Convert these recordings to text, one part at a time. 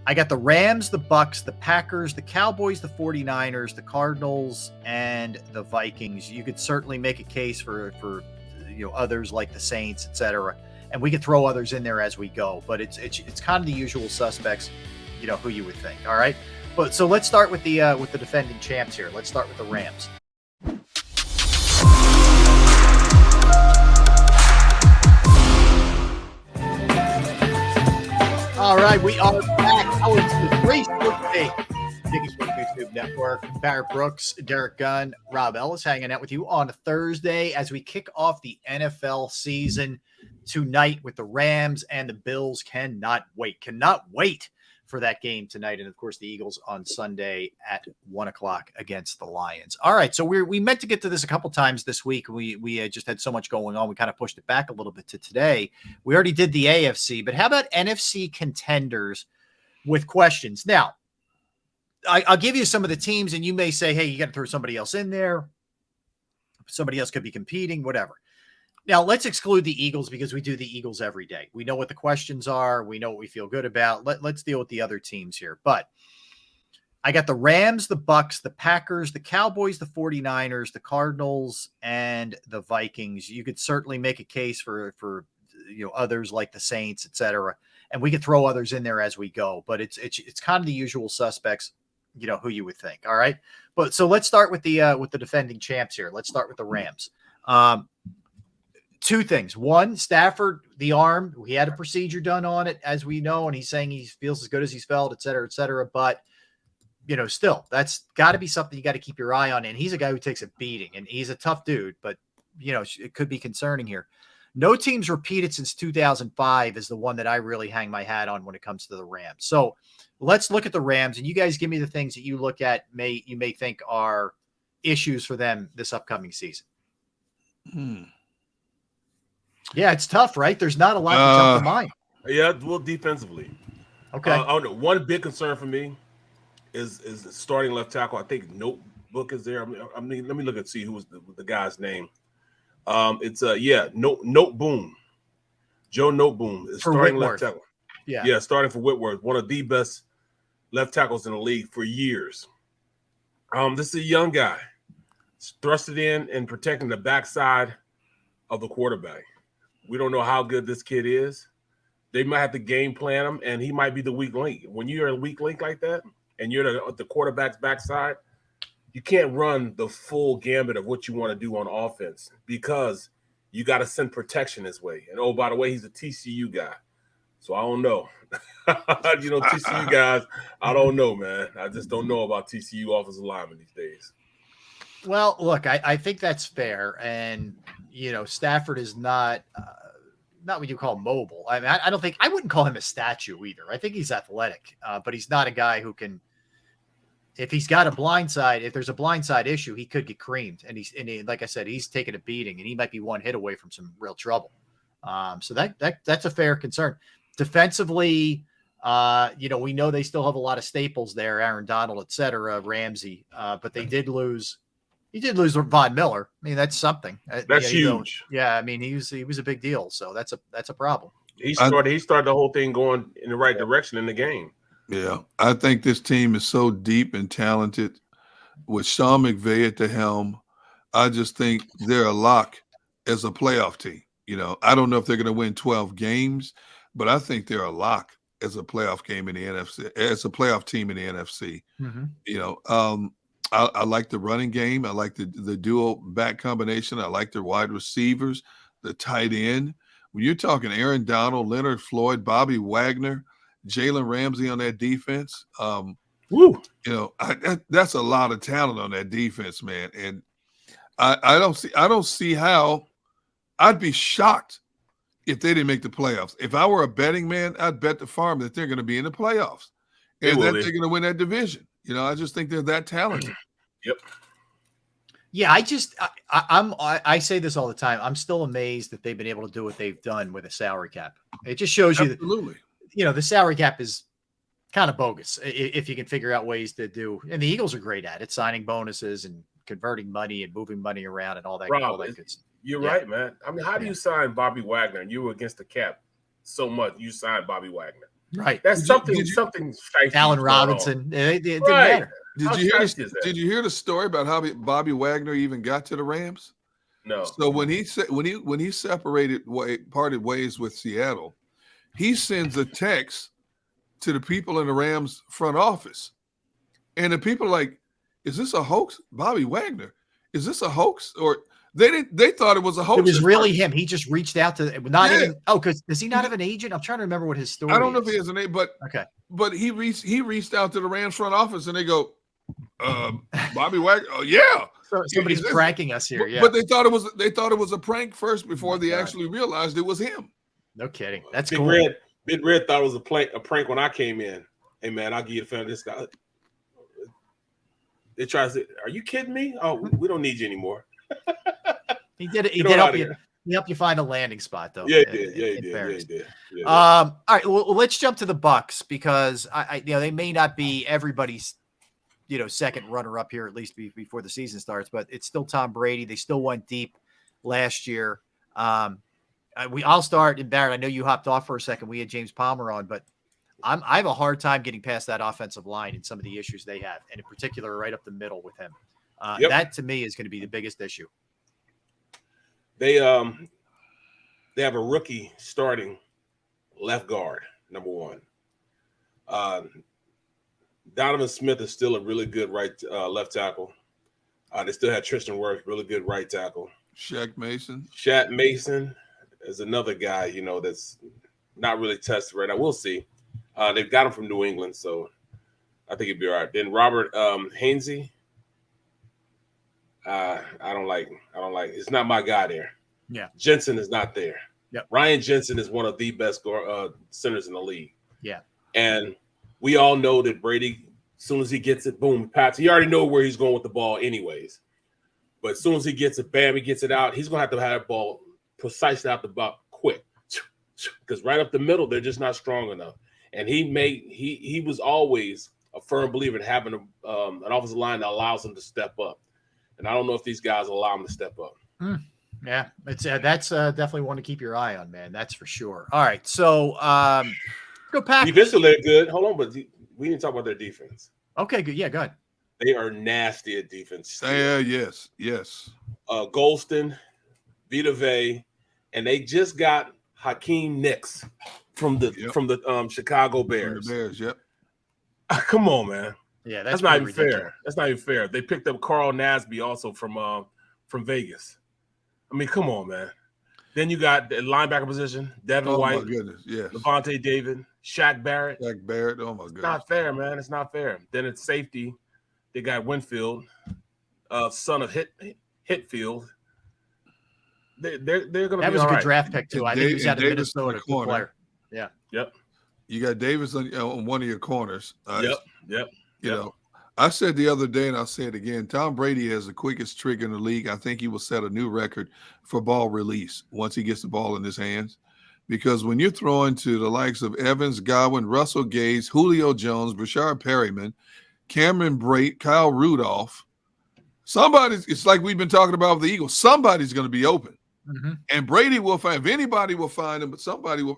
I got the Rams, the Bucks, the Packers, the Cowboys, the 49ers, the Cardinals, and the Vikings. You could certainly make a case for others like the Saints, etc. And we could throw others in there as we go, but it's kind of the usual suspects, who you would think. All right. But so let's start with the defending champs here. Let's start with the Rams. All right, we are back. Oh, it's the Great Sports Day. JAKIB Sports YouTube Network. Barrett Brooks, Derek Gunn, Rob Ellis hanging out with you on Thursday as we kick off the NFL season tonight with the Rams and the Bills. Cannot wait for that game tonight. And of course, the Eagles on Sunday at 1:00 against the Lions. All right. So we meant to get to this a couple times this week. We just had so much going on. We kind of pushed it back a little bit to today. We already did the AFC, but how about NFC contenders with questions? Now, I'll give you some of the teams and you may say, hey, you got to throw somebody else in there. Somebody else could be competing, whatever. Now, let's exclude the Eagles because we do the Eagles every day. We know what the questions are. We know what we feel good about. Let's deal with the other teams here. But I got the Rams, the Bucks, the Packers, the Cowboys, the 49ers, the Cardinals, and the Vikings. You could certainly make a case for others like the Saints, etc. And we could throw others in there as we go. But it's kind of the usual suspects, who you would think. All right. But so let's start with the defending champs here. Let's start with the Rams. Two things. One, Stafford, the arm, he had a procedure done on it, as we know, and he's saying he feels as good as he's felt, et cetera, et cetera. But, still, that's got to be something you got to keep your eye on. And he's a guy who takes a beating, and he's a tough dude, but, it could be concerning here. No team's repeated since 2005 is the one that I really hang my hat on when it comes to the Rams. So let's look at the Rams, and you guys give me the things that you look at you may think are issues for them this upcoming season. Yeah, it's tough, right? There's not a lot to jump to mind. Yeah, well, defensively. Okay. I don't know. One big concern for me is starting left tackle. I think Notebook is there. I mean, let me look and see who was the guy's name. It's Noteboom. Joe Noteboom is starting left tackle. Yeah, starting for Whitworth, one of the best left tackles in the league for years. This is a young guy. Thrusted in and protecting the backside of the quarterback. We don't know how good this kid is. They might have to game plan him, and he might be the weak link. When you're a weak link like that, and you're at the quarterback's backside, you can't run the full gambit of what you want to do on offense because you got to send protection his way. And, oh, by the way, he's a TCU guy. So I don't know. TCU guys, I don't know, man. I just don't know about TCU offensive linemen these days. Well, look, I think that's fair. And, Stafford is not what you call mobile. I mean, I wouldn't call him a statue either. I think he's athletic, but he's not a guy who can, if he's got a blindside, if there's a blindside issue, he could get creamed. And like I said, he's taking a beating and he might be one hit away from some real trouble. So that's a fair concern. Defensively, we know they still have a lot of staples there, Aaron Donald, et cetera, Ramsey, but they did lose. He did lose Von Miller. I mean, that's something. That's huge. I mean, he was a big deal. So that's a problem. He started the whole thing going in the right direction in the game. Yeah, I think this team is so deep and talented with Sean McVay at the helm. I just think they're a lock as a playoff team. I don't know if they're going to win 12 games, but I think they're a lock as a playoff game in the NFC, as a playoff team in the NFC. Mm-hmm. I like the running game. I like the dual back combination. I like their wide receivers, the tight end. When you're talking Aaron Donald, Leonard Floyd, Bobby Wagner, Jalen Ramsey on that defense, that's a lot of talent on that defense, man. And I don't see how. I'd be shocked if they didn't make the playoffs. If I were a betting man, I'd bet the farm that they're going to be in the playoffs and that they're going to win that division. I just think they're that talented. Yep. Yeah, I say this all the time. I'm still amazed that they've been able to do what they've done with a salary cap. It just shows you that, the salary cap is kind of bogus if you can figure out ways to do. And the Eagles are great at it, signing bonuses and converting money and moving money around and all that. Rob, you're right, man. I mean, how do you sign Bobby Wagner and you were against the cap so much? You signed Bobby Wagner. Right. That's something shifty Allen going on. Robinson. It didn't Right. matter. Did you hear the story about how Bobby Wagner even got to the Rams? No. So when he parted ways with Seattle, he sends a text to the people in the Rams front office, and the people are like, "Is this a hoax, Bobby Wagner? Is this a hoax?" Or they thought it was a hoax. It was really him. He just reached out to because does he not have an agent? I'm trying to remember what his story is. I don't know if he has an agent, but he reached out to the Rams front office, and they go, Bobby Wagner. Oh yeah. So somebody's pranking us here. Yeah. But they thought it was a prank first before they actually realized it was him. No kidding. That's Big cool. Big Red thought it was a prank when I came in. Hey man, I'll give you the fan of this guy. They try to say, "Are you kidding me? Oh, we don't need you anymore." He did it. He did help you find a landing spot, though. Yeah, he did. All right. Well, let's jump to the Bucks because they may not be everybody's second runner up here, at least before the season starts, but it's still Tom Brady. They still went deep last year. I'll start, and Barrett, I know you hopped off for a second. We had James Palmer on, but I have a hard time getting past that offensive line and some of the issues they have, and in particular, right up the middle with him. That to me is going to be the biggest issue. They have a rookie starting left guard, number one. Donovan Smith is still a really good left tackle. They still have Tristan Wirfs, really good right tackle. Shaq Mason is another guy, that's not really tested right now. We'll see. They've got him from New England, so I think he'd be all right. Then Robert Hainsey. I don't like. It's not my guy there. Yeah. Jensen is not there. Yep. Ryan Jensen is one of the best centers in the league. Yeah. And we all know that Brady, as soon as he gets it, boom, Pats. He already know where he's going with the ball anyways. But as soon as he gets it, bam, he gets it out. He's going to have that ball precisely out the butt quick. Because right up the middle, they're just not strong enough. And he was always a firm believer in having an offensive line that allows him to step up. And I don't know if these guys allow him to step up. Yeah, that's definitely one to keep your eye on, man. That's for sure. All right, so go Packers. Defensively, they're good. Hold on, but we didn't talk about their defense. Okay, good. Yeah, go ahead. They are nasty at defense. Yes. Golston, Vita Vea, and they just got Hakeem Nicks from the Chicago Bears. From the Bears, yep. Come on, man. Yeah, that's not even fair. That's not even fair. They picked up Carl Nasby also from Vegas. I mean, come on, man. Then you got the linebacker position, Devin White, my goodness, yes. Levante David, Shaq Barrett. Oh my goodness. It's not fair, man. It's not fair. Then it's safety. They got Winfield, son of Hitfield. They're going to be all right. That was a good draft pick too. I think he was out of Minnesota. Good player. Yeah. Yep. You got Davis on one of your corners. Yep. You know, I said the other day, and I'll say it again, Tom Brady has the quickest trigger in the league. I think he will set a new record for ball release once he gets the ball in his hands. Because when you're throwing to the likes of Evans, Godwin, Russell Gage, Julio Jones, Brashard Perryman, Cameron Brate, Kyle Rudolph, it's like we've been talking about with the Eagles, somebody's going to be open. Mm-hmm. And Brady will find, if anybody will find him, but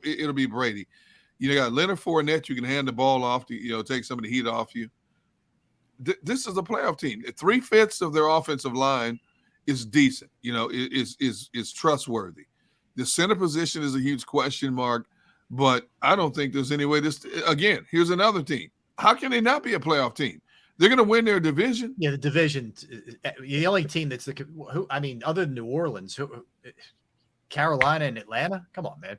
it'll be Brady. You got Leonard Fournette, you can hand the ball off to, take some of the heat off you. This is a playoff team. 3/5 of their offensive line is decent, is trustworthy. The center position is a huge question mark, but I don't think there's any way again, here's another team. How can they not be a playoff team? They're going to win their division. Yeah, the division, the only team that's other than New Orleans, Carolina and Atlanta. Come on, man.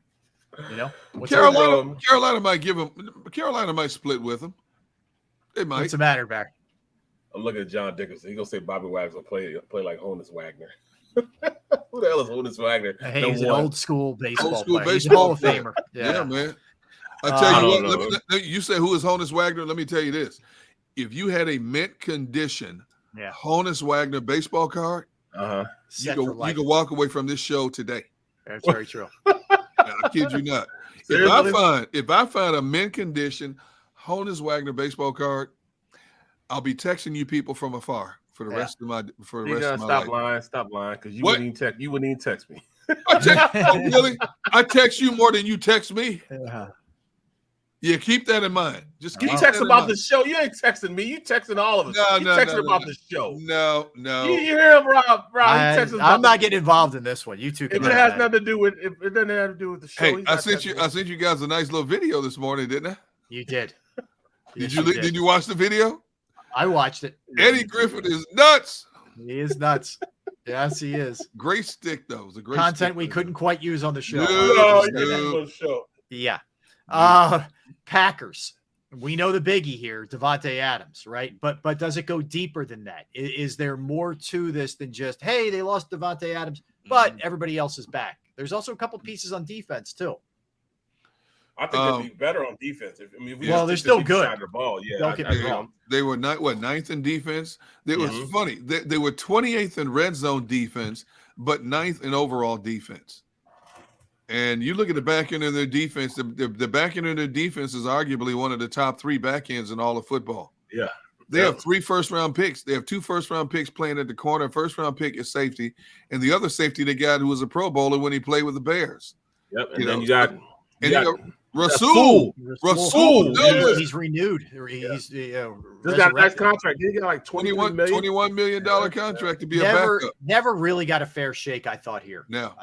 Carolina might split with them. They might. What's the matter, Barry? I'm looking at John Dickerson. He's gonna say Bobby Wagner will play like Honus Wagner. Who the hell is Honus Wagner? Hey, he's an old school baseball player. He's a Hall of Famer. Yeah, man. I tell you what. You say who is Honus Wagner? Let me tell you this: if you had a mint condition, Honus Wagner baseball card, you can walk away from this show today. That's very true. I kid you not. If I find a mint condition Honus Wagner baseball card, I'll be texting you people from afar for the rest of my life. Stop lying, because you wouldn't even text me. Really? I text you more than you text me. Yeah, keep that in mind. Just You keep text that in about mind. the show. You ain't texting me. You texting all of us. No, you no, texting no, about no. the show. No. You hear him, Rob? He texts about I'm not getting involved in this one. You two can If it have has that. nothing to do with, if it doesn't have to do with the show, Hey, I sent you guys a nice little video this morning, didn't I? You did. Did Yes, you did you watch the video? I watched it. Eddie Griffin is nuts. He is nuts. Yes, he is. Great stick, though. It was a great Content stick, we though. couldn't quite use on the show. No. show. Yeah. Packers. We know the biggie here, Devontae Adams, right? But does it go deeper than that? Is there more to this than just, hey, they lost Devontae Adams, but everybody else is back? There's also a couple pieces on defense too. I think they'll be better on defense. They're still good. The ball. Yeah, Don't get me wrong. They were ninth in defense. It was funny. They were 28th in red zone defense, but 9th in overall defense. And you look at the back end of their defense, the back end of their defense is arguably one of the top 3 back ends in all of football. Yeah. They have 3 first-round picks. They have 2 first-round picks playing at the corner. First-round pick is safety. And the other safety they got who was a Pro Bowler when he played with the Bears. Yep. And then you got Rasul. Rasul. He's renewed. He's got a nice contract. He got like $21 million contract to be a backup. Never really got a fair shake, I thought, here. No.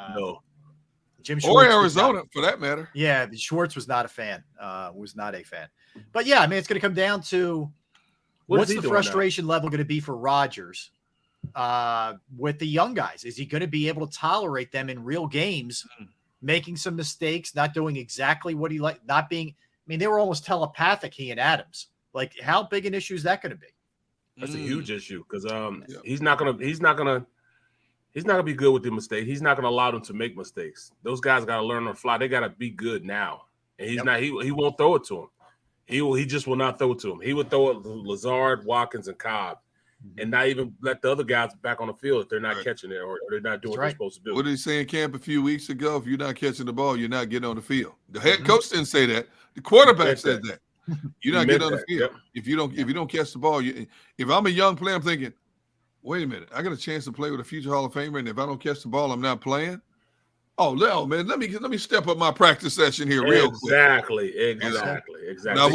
Jim or Schwartz Arizona, for that matter. Yeah, Schwartz was not a fan. But yeah, I mean, it's going to come down to what's the frustration level going to be for Rodgers with the young guys? Is he going to be able to tolerate them in real games, making some mistakes, not doing exactly what he like, not being? I mean, they were almost telepathic, he and Adams. Like, how big an issue is that going to be? That's a huge issue because he's not gonna be good with the mistake. He's not gonna allow them to make mistakes. Those guys got to learn on the fly. They got to be good now, and he's not. He won't throw it to him. He just will not throw it to him. He would throw it to Lazard, Watkins, and Cobb, and not even let the other guys back on the field if they're not catching it or they're not doing what they're supposed to do. What did he say in camp a few weeks ago? If you're not catching the ball, you're not getting on the field. The head coach didn't say that. The quarterback said that. You're not getting on the field. If you don't catch the ball. If I'm a young player, I'm thinking, wait a minute, I got a chance to play with a future Hall of Famer, and if I don't catch the ball, I'm not playing. Oh, no, man, let me step up my practice session here real quick. Exactly. Now,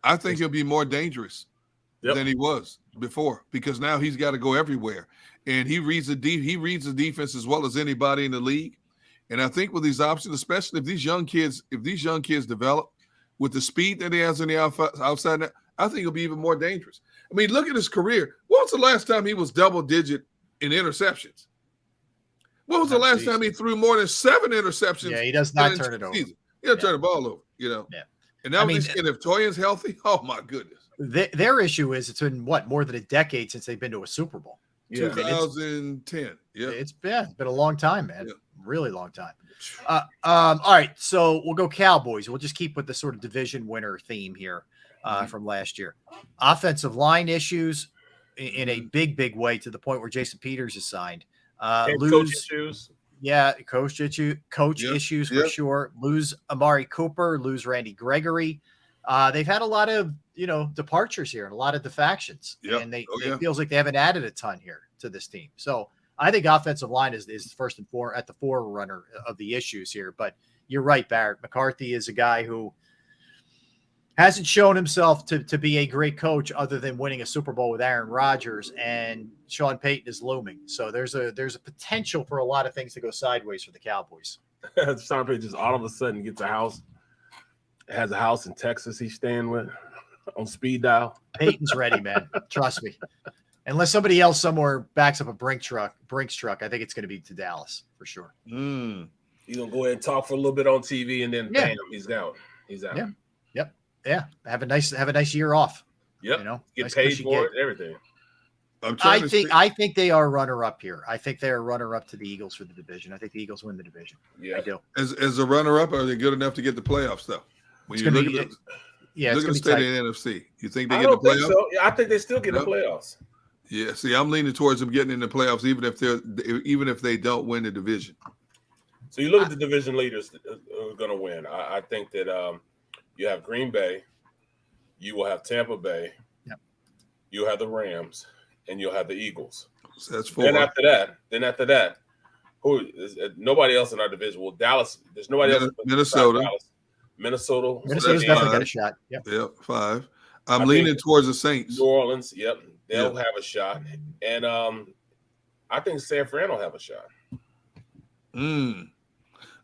I think he'll be more dangerous than he was before because now he's got to go everywhere, and he reads the defense as well as anybody in the league. And I think with these options, especially if these young kids develop with the speed that he has on the outside, I think he'll be even more dangerous. I mean, look at his career. When was the last time he was double-digit in interceptions? When was the last time he threw more than 7 interceptions? Yeah, he does not turn it over. He doesn't turn the ball over, Yeah. And now if Toyin's healthy, oh, my goodness. Their issue is it's been, more than a decade since they've been to a Super Bowl. 2010. Yeah. It's been a long time, man. Yeah. Really long time. All right, so we'll go Cowboys. We'll just keep with the sort of division winner theme here from last year. Offensive line issues in a big way to the point where Jason Peters is signed. Coach issues. Yeah, coach issues for sure. Lose Amari Cooper, lose Randy Gregory. They've had a lot of departures here and a lot of defections, and it feels like they haven't added a ton here to this team. So I think offensive line is first and foremost at the forerunner of the issues here. But you're right, Barrett. McCarthy is a guy who hasn't shown himself to be a great coach other than winning a Super Bowl with Aaron Rodgers, and Sean Payton is looming. So there's a potential for a lot of things to go sideways for the Cowboys. Sean Payton just all of a sudden gets a house, has a house in Texas he's staying with on speed dial. Payton's ready, man. Trust me. Unless somebody else somewhere backs up a Brinks truck, I think it's going to be to Dallas for sure. He's going to go ahead and talk for a little bit on TV, and then bam, he's out. Yeah. Yeah. Have a nice year off. Yep. Get nice paid for it, everything. I think they are runner-up here. I think they are runner-up to the Eagles for the division. I think the Eagles win the division. Yeah. I do. As a runner-up, are they good enough to get the playoffs, though? When you look at the state of the NFC, you think they get the playoffs? So. I think they still get the playoffs. Yeah, see, I'm leaning towards them getting in the playoffs, even if they don't win the division. So you look at the division leaders who are going to win. I think that you have Green Bay, you will have Tampa Bay, you'll have the Rams, and you'll have the Eagles. So that's 4. Then after that, who is nobody else in our division? Well, Dallas. There's nobody else. Minnesota. Dallas. Minnesota. Minnesota's that's definitely five. got a shot. Yep. Yep, 5. I'm I leaning think towards the Saints. New Orleans, yep, they'll Yeah. have a shot. And I think San Fran will have a shot.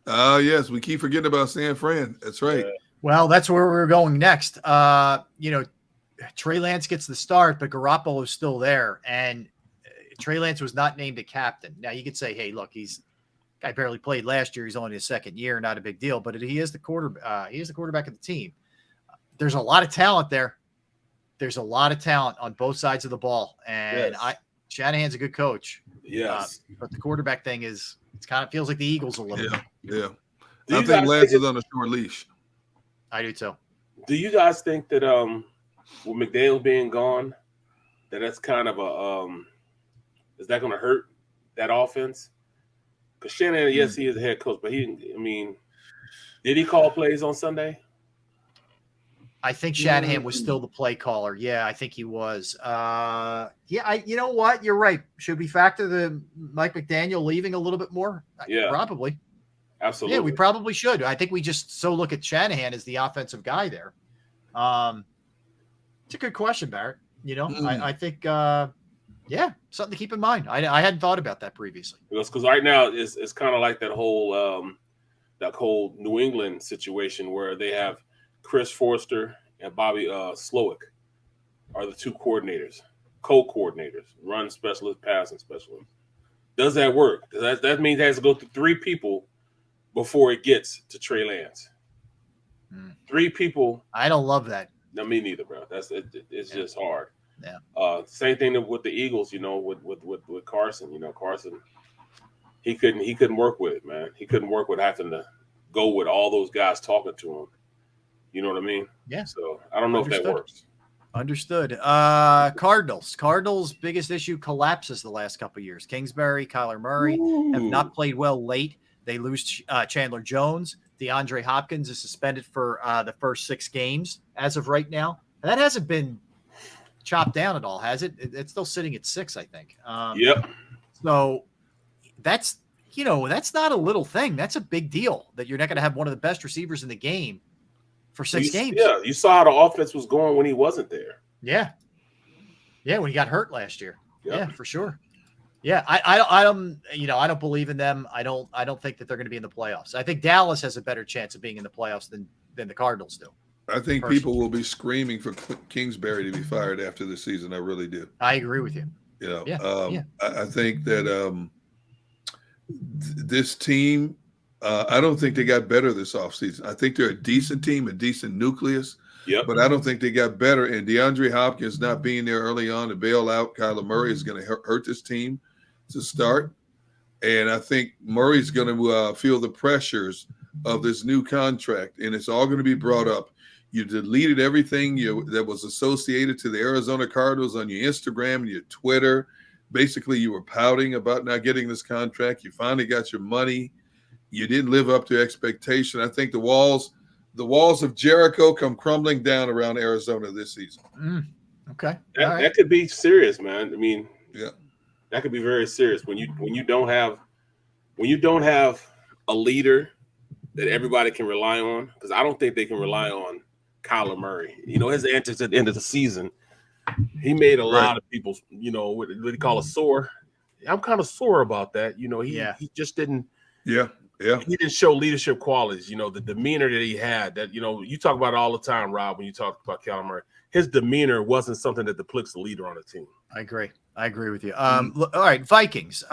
Yes, we keep forgetting about San Fran. That's right. Yeah. Well, that's where we're going next. Trey Lance gets the start, but Garoppolo is still there. And Trey Lance was not named a captain. Now you could say, hey, look, guy barely played last year. He's only his second year, not a big deal, but he is the quarterback of the team. There's a lot of talent there. There's a lot of talent on both sides of the ball. And Yes. Shanahan's a good coach. Yes. But the quarterback thing it kind of feels like the Eagles a little bit. Yeah. Do I you think guys Lance is on a short leash. I do too. Do you guys think that with McDaniel being gone, that's kind of is that going to hurt that offense? Because Shanahan, yes, he is a head coach, but did he call plays on Sunday? I think Shanahan was still the play caller. Yeah, I think he was. You know what? You're right. Should we factor the Mike McDaniel leaving a little bit more? Yeah. Probably. Absolutely. Yeah, we probably should. I think we just look at Shanahan as the offensive guy there. It's a good question, Barrett. I think, something to keep in mind. I hadn't thought about that previously. Because right now it's kind of like that whole New England situation where they have Chris Forster and Bobby Slowick are the two co-coordinators, run specialist, passing specialist. Does that work? That means it has to go through 3 people before it gets to Trey Lance. 3 people. I don't love that. No, me neither, bro. It's just hard. Yeah. Same thing with the Eagles, with Carson. Carson, he couldn't work with it, man. He couldn't work with having to go with all those guys talking to him. You know what I mean? Yeah. So I don't know if that works. Understood. Cardinals' biggest issue collapses the last couple of years. Kingsbury, Kyler Murray have not played well late. They lose Chandler Jones. DeAndre Hopkins is suspended for the first 6 games as of right now. And that hasn't been chopped down at all, has it? It's still sitting at 6, I think. Yep. So that's not a little thing. That's a big deal that you're not going to have one of the best receivers in the game for 6 games. Yeah, you saw how the offense was going when he wasn't there. Yeah. Yeah, when he got hurt last year. Yep. Yeah, for sure. Yeah, I don't believe in them. I don't think that they're going to be in the playoffs. I think Dallas has a better chance of being in the playoffs than the Cardinals do. I think people will be screaming for Kingsbury to be fired after the season. I really do. I agree with you. I think that this team, I don't think they got better this offseason. I think they're a decent team, a decent nucleus. Yep. But I don't think they got better. And DeAndre Hopkins not being there early on to bail out Kyler Murray is going to hurt this team to start. And I think Murray's going to feel the pressures of this new contract, and it's all going to be brought up. You deleted everything that was associated to the Arizona Cardinals on your Instagram and your Twitter. Basically, you were pouting about not getting this contract. You finally got your money. You didn't live up to expectation. I think the walls of Jericho come crumbling down around Arizona this season. Okay. That could be serious, man. I mean, yeah, that could be very serious when you don't have a leader that everybody can rely on. Because I don't think they can rely on Kyler Murray. His antics at the end of the season, he made a lot of people, what do you call it, sore. I'm kind of sore about that. He just didn't. Yeah. He didn't show leadership qualities. The demeanor that he had. That you talk about it all the time, Rob. When you talk about Kyler Murray, his demeanor wasn't something that depicts the leader on the team. I agree with you. All right, Vikings.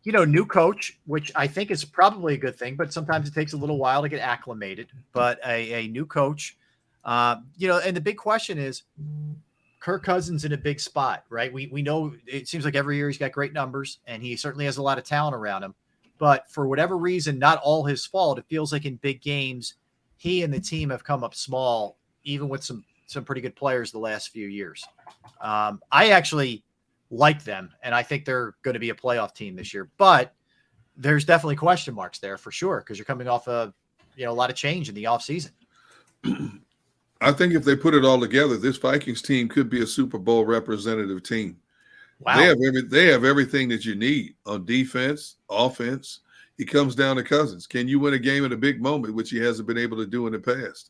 New coach, which I think is probably a good thing, but sometimes it takes a little while to get acclimated. But a new coach, and the big question is Kirk Cousins in a big spot, right? We know it seems like every year he's got great numbers, and he certainly has a lot of talent around him. But for whatever reason, not all his fault, it feels like in big games, he and the team have come up small, even with some pretty good players the last few years. I actually like them, and I think they're going to be a playoff team this year. But there's definitely question marks there for sure, because you're coming off a lot of change in the offseason. I think if they put it all together, this Vikings team could be a Super Bowl representative team. Wow. They have everything that you need on defense, offense. He comes down to Cousins. Can you win a game in a big moment, which he hasn't been able to do in the past?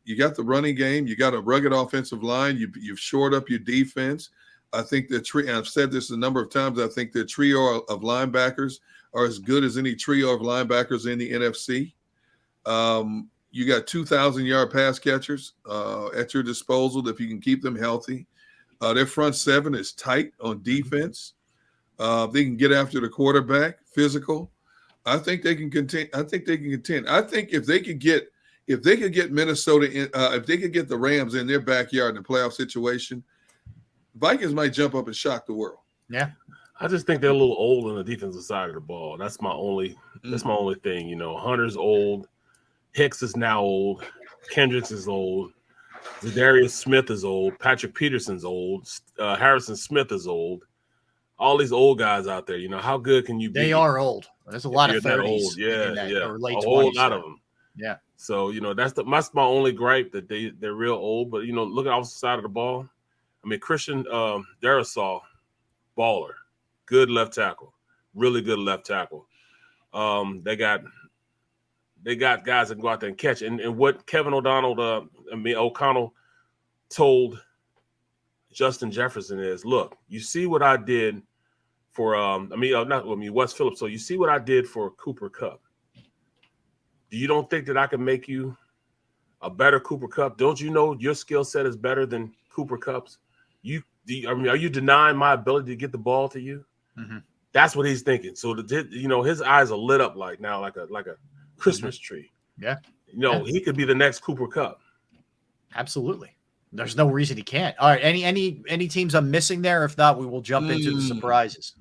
You got the running game. You got a rugged offensive line. You've shored up your defense. I think I've said this a number of times, I think the trio of linebackers are as good as any trio of linebackers in the NFC. You got 2,000-yard pass catchers at your disposal if you can keep them healthy. Their front seven is tight on defense. They can get after the quarterback, physical. I think they can contend. I think if they could get Minnesota in, if they could get the Rams in their backyard in a playoff situation, Vikings might jump up and shock the world. Yeah. I just think they're a little old on the defensive side of the ball. That's my only thing. You know, Hunter's old, Hicks is now old, Kendricks is old, Zadarius Smith is old, Patrick Peterson's old, Harrison Smith is old. All these old guys out there, you know, how good can you be? They are old. There's a lot of 30s. Yeah. Or late a 20s. whole lot of them. Yeah. So, you know, that's my only gripe, that they're real old. But, you know, look at the opposite side of the ball. I mean, Christian Darrisaw, baller, good left tackle, really good left tackle. They got guys that can go out there and catch. And what Kevin O'Connell told Justin Jefferson is, look, you see what I did for Wes Phillips. So you see what I did for Cooper Kupp. Do you don't think that I can make you a better Cooper Kupp? Don't you know your skill set is better than Cooper Kupp's? Are you denying my ability to get the ball to you? Mm-hmm. That's what he's thinking. So his eyes are lit up like a Christmas tree. Yeah. He could be the next Cooper Kupp. Absolutely. There's no reason he can't. All right. Any teams I'm missing there? If not, we will jump into the surprises.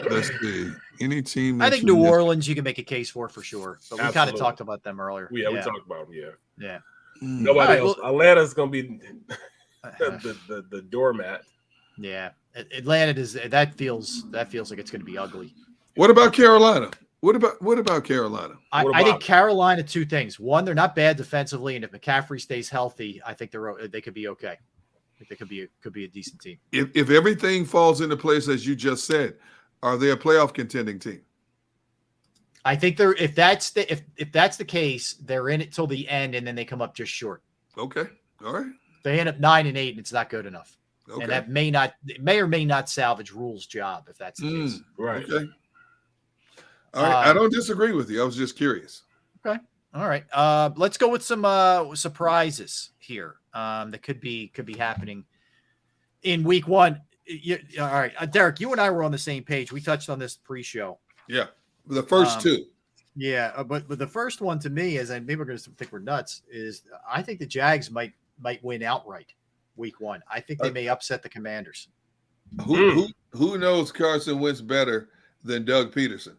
Let's see. Any team? I think New Orleans you can make a case for sure. But we kind of talked about them earlier. We talked about them, yeah. Yeah. Nobody else. Atlanta's going to be the doormat. Yeah. Atlanta that feels like it's going to be ugly. What about Carolina? What about Carolina? I think Carolina, two things. One, they're not bad defensively, and if McCaffrey stays healthy, I think they could be okay. I think they could be a decent team. If everything falls into place as you just said, are they a playoff contending team? I think they're if that's the case, they're in it till the end, and then they come up just short. Okay, all right. They end up 9-8, and it's not good enough. Okay. And that may or may not salvage Rule's job if that's the case. Right. Okay. All right. I don't disagree with you. I was just curious. Okay. All right. Let's go with some surprises here that could be happening in week one. All right, Derek, you and I were on the same page. We touched on this pre-show. Yeah, the first two. Yeah, but the first one to me is, and maybe we're going to think we're nuts, is I think the Jags might win outright week one. I think they may upset the Commanders. Who knows Carson Wentz better than Doug Peterson?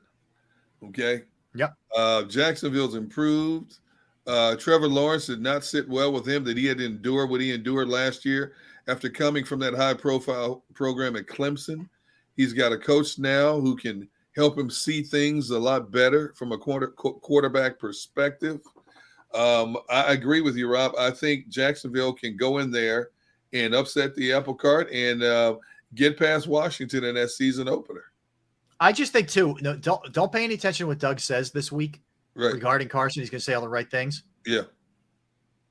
Okay. Yep. Jacksonville's improved. Trevor Lawrence did not sit well with him, that he had to endure what he endured last year after coming from that high-profile program at Clemson. He's got a coach now who can help him see things a lot better from a quarterback perspective. I agree with you, Rob. I think Jacksonville can go in there and upset the apple cart and get past Washington in that season opener. I just think too. No, don't pay any attention to what Doug says this week regarding Carson. He's going to say all the right things. Yeah,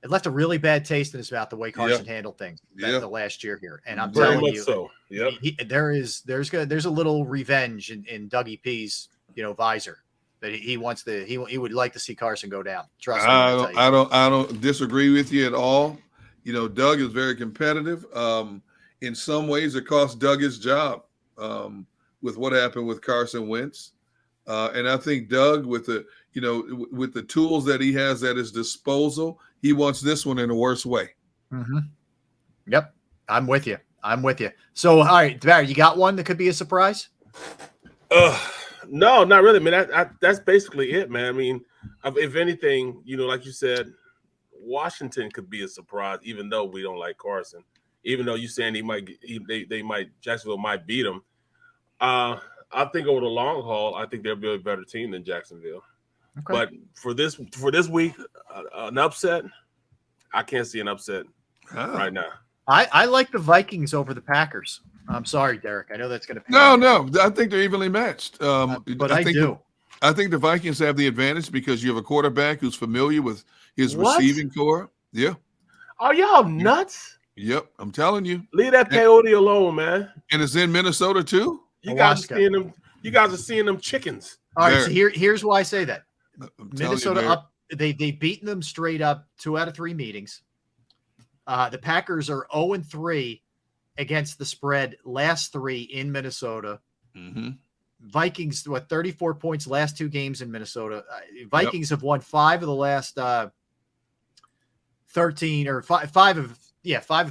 it left a really bad taste in his mouth the way Carson handled things the last year here, and I'm telling you, so. Yep. there's a little revenge in Dougie P's visor that he wants to. He would like to see Carson go down. Trust me. I don't disagree with you at all. Doug is very competitive. In some ways, it cost Doug his job. With what happened with Carson Wentz. And I think Doug, with the tools that he has at his disposal, he wants this one in a worse way. Mm-hmm. Yep. I'm with you. So, all right, Barry, you got one that could be a surprise? No, not really. I mean, that's basically it, man. I mean, if anything, like you said, Washington could be a surprise, even though we don't like Carson. Even though you're saying Jacksonville might beat him. I think over the long haul, I think they'll be a better team than Jacksonville. Okay. But for this week, an upset, I can't see an upset right now. I like the Vikings over the Packers. I'm sorry, Derek. I know that's going to. No. I think they're evenly matched. But I do. I think the Vikings have the advantage because you have a quarterback who's familiar with his receiving core. Yeah. Are y'all nuts? Yep. I'm telling you. Leave that coyote alone, man. And it's in Minnesota too. You guys are seeing them chickens. All right. So here's why I say that. Minnesota you, up. They've beaten them straight up 2 out of 3 meetings. The Packers are 0-3 against the spread last 3 in Minnesota. Mm-hmm. Vikings, 34 points last 2 games in Minnesota. Vikings have won 5 of the last 13 or 5 of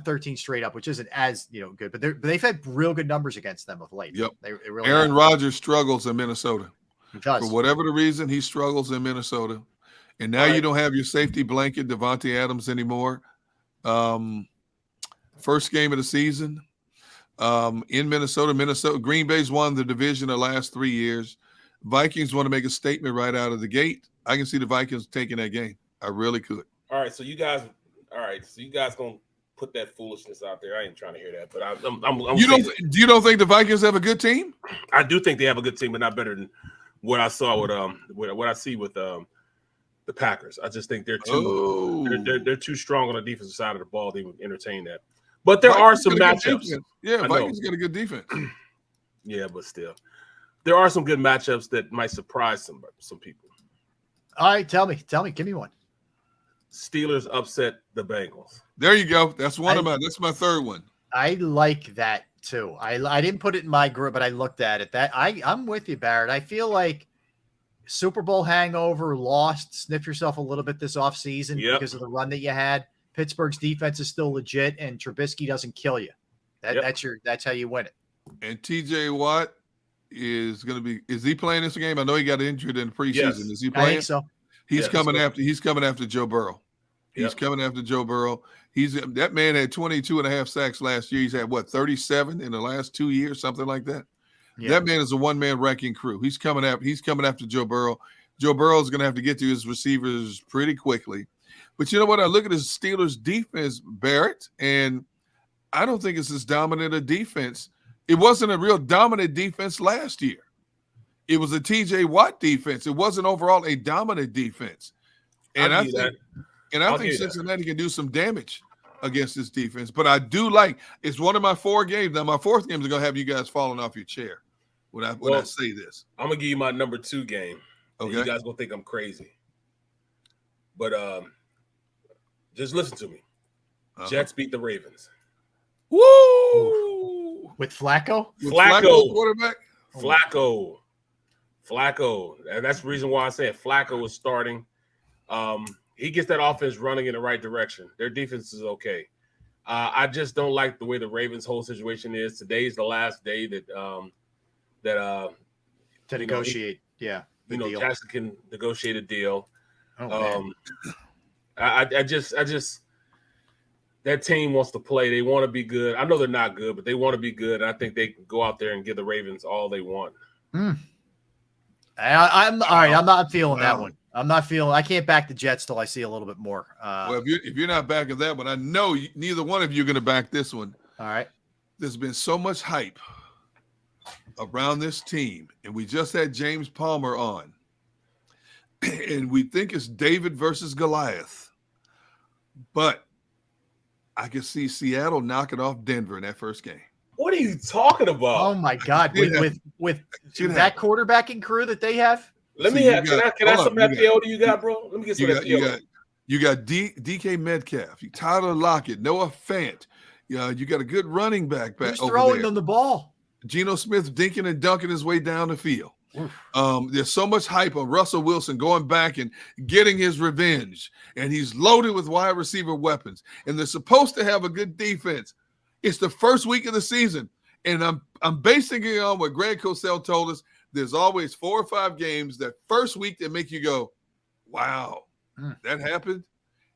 13 straight up, which isn't as good, but they've had real good numbers against them of late. Yep. They really Aaron Rodgers struggles in Minnesota. He does. For whatever the reason, he struggles in Minnesota. And now you don't have your safety blanket, Devontae Adams, anymore. First game of the season in Minnesota. Green Bay's won the division the last 3 years. Vikings want to make a statement right out of the gate. I can see the Vikings taking that game. I really could. All right, so you guys gonna put that foolishness out there. I ain't trying to hear that, but I'm you don't think the Vikings have a good team? I do think they have a good team, but not better than what I saw with what I see with the Packers. I just think they're too strong on the defensive side of the ball to even entertain that. But there are some matchups. Yeah, Vikings got a good defense. Yeah, but still, there are some good matchups that might surprise some people. All right, tell me, give me one. Steelers upset the Bengals. There you go. That's that's my third one. I like that too. I didn't put it in my group, but I looked at it. I'm with you, Barrett. I feel like Super Bowl hangover, sniff yourself a little bit this offseason because of the run that you had. Pittsburgh's defense is still legit, and Trubisky doesn't kill you. That's how you win it. And TJ Watt is he playing this game? I know he got injured in the preseason. Yes. Is he playing? I think so. He's coming after Joe Burrow. He's coming after Joe Burrow. That man had 22.5 sacks last year. He's had 37 in the last 2 years, something like that. Yeah. That man is a one-man wrecking crew. He's coming after Joe Burrow. Joe Burrow is going to have to get to his receivers pretty quickly. But you know what? I look at his Steelers defense, Barrett, and I don't think it's as dominant a defense. It wasn't a real dominant defense last year. It was a TJ Watt defense. It wasn't overall a dominant defense. And I think Cincinnati can do some damage against this defense. But I do it's one of my 4 games. Now, my 4th game is going to have you guys falling off your chair when I say this. I'm going to give you my number 2 game. Okay. You guys going to think I'm crazy. But just listen to me. Jets beat the Ravens. Woo! With Flacco? Flacco quarterback? Flacco. And that's the reason why I said Flacco is starting. He gets that offense running in the right direction. Their defense is okay. I just don't like the way the Ravens' whole situation is. Today's the last day to negotiate. Deal. Jackson can negotiate a deal. Oh, I just that team wants to play. They want to be good. I know they're not good, but they want to be good. And I think they can go out there and give the Ravens all they want. I'm all right. I'm not feeling that one. I can't back the Jets till I see a little bit more. Well, if you're not backing that one, I know neither one of you are going to back this one. All right. There's been so much hype around this team, and we just had James Palmer on, and we think it's David versus Goliath. But I can see Seattle knocking off Denver in that first game. What are you talking about? Oh my God! With that quarterbacking crew that they have. Can I have some FPL you got, bro? Let me get some FPL. You got DK Metcalf, Tyler Lockett, Noah Fant. You got a good running back Who's over throwing there. them the ball? Geno Smith dinking and dunking his way down the field. There's so much hype on Russell Wilson going back and getting his revenge, and he's loaded with wide receiver weapons, and they're supposed to have a good defense. It's the first week of the season, and I'm basing it on what Greg Cosell told us. There's always 4 or 5 games that first week that make you go, wow, that happened.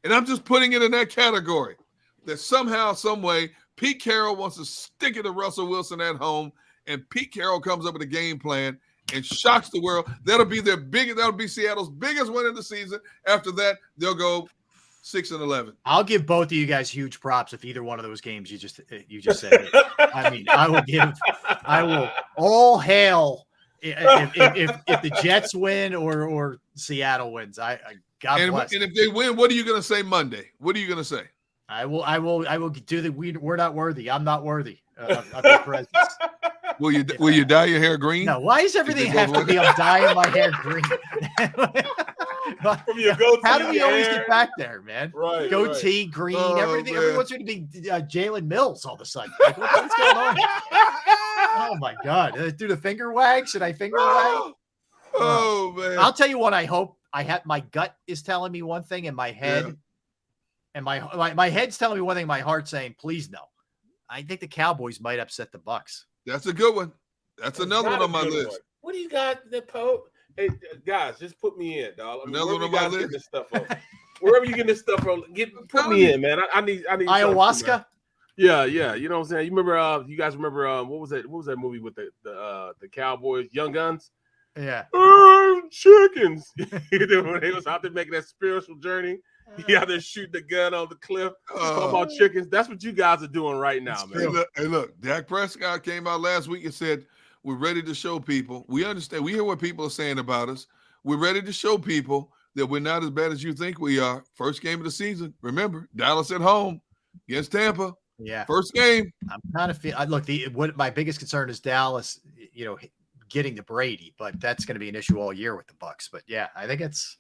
And I'm just putting it in that category that somehow, some way, Pete Carroll wants to stick it to Russell Wilson at home, and Pete Carroll comes up with a game plan and shocks the world. That'll be Seattle's biggest win of the season. After that, they'll go 6-11. I'll give both of you guys huge props if either one of those games you just said it. I mean, I will all hail if the Jets win or Seattle wins, God bless. And if they win, what are you going to say Monday? What are you going to say? I will do the we're not worthy. I'm not worthy of your presence. Will you dye your hair green? No. Why does everything have to be? I'm dyeing my hair green. From your goatee. How do we always get back there, man? Right. Goatee, green, everything. Man. Everyone's going to be Jalen Mills all of a sudden. Like, what's going on? Oh my God! Do the finger wag? Should I finger wag? Oh man! I'll tell you what. I hope my gut is telling me one thing, and my head, and my head's telling me one thing. My heart's saying, "Please no." I think the Cowboys might upset the Bucks. That's a good one. That's another one on my list. What do you got, the Pope? Hey guys, just put me in, dog. Another one on my list. This stuff from? Wherever you get this stuff from, put me in, man. I need Ayahuasca. Yeah. You know what I'm saying? You remember? You guys remember? What was that? What was that movie with the Cowboys, Young Guns? Yeah. Chickens. When they was out there making that spiritual journey, he out there shooting the gun on the cliff. Talking about chickens. That's what you guys are doing right now, man. Hey, look, Dak Prescott came out last week and said, "We're ready to show people. We understand. We hear what people are saying about us. We're ready to show people that we're not as bad as you think we are." First game of the season. Remember, Dallas at home against Tampa. Yeah. First game. I'm kind of look. What my biggest concern is Dallas. Getting to Brady, but that's going to be an issue all year with the Bucks. But yeah, I think it's.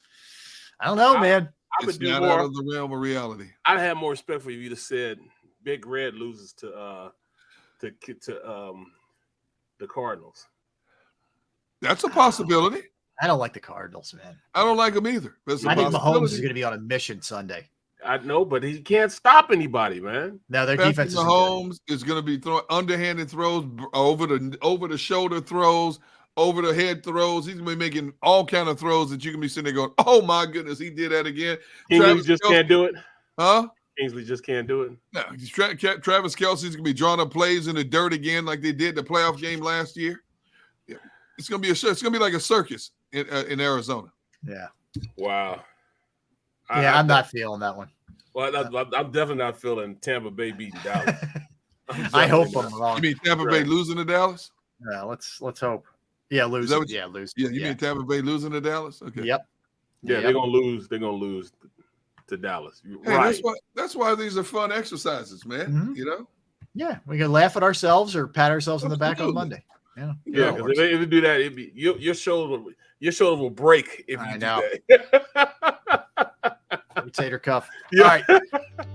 I don't know, man. It's not out of the realm of reality. I'd have more respect for you if you'd have said Big Red loses to the Cardinals. That's a possibility. I don't like the Cardinals, man. I don't like them either. I think Mahomes is going to be on a mission Sunday. I know, but he can't stop anybody, man. No, their defense Mahomes is going to be throwing underhanded throws, over the shoulder throws, over the head throws. He's going to be making all kind of throws that you can be sitting there going, "Oh my goodness, he did that again." Kingsley just can't do it. Huh? Kingsley just can't do it. No, Travis Kelce's going to be drawing up plays in the dirt again, like they did the playoff game last year. Yeah, it's going to be it's going to be like a circus in Arizona. Yeah. Wow. I'm not feeling that one. Well, I'm definitely not feeling Tampa Bay beating Dallas. I hope I'm wrong. You mean Tampa Bay losing to Dallas? Yeah, let's hope. Yeah, lose. Lose. Yeah, you mean Tampa Bay losing to Dallas? Okay. Yep. Yeah, they're gonna lose. They're gonna lose to Dallas. Hey, right. That's why these are fun exercises, man. Mm-hmm. You know. Yeah, we can laugh at ourselves or pat ourselves on the back on Monday. Yeah. Because if they do that, it'd be your shoulder will break if you do that. Rotator cuff. Yeah. All right.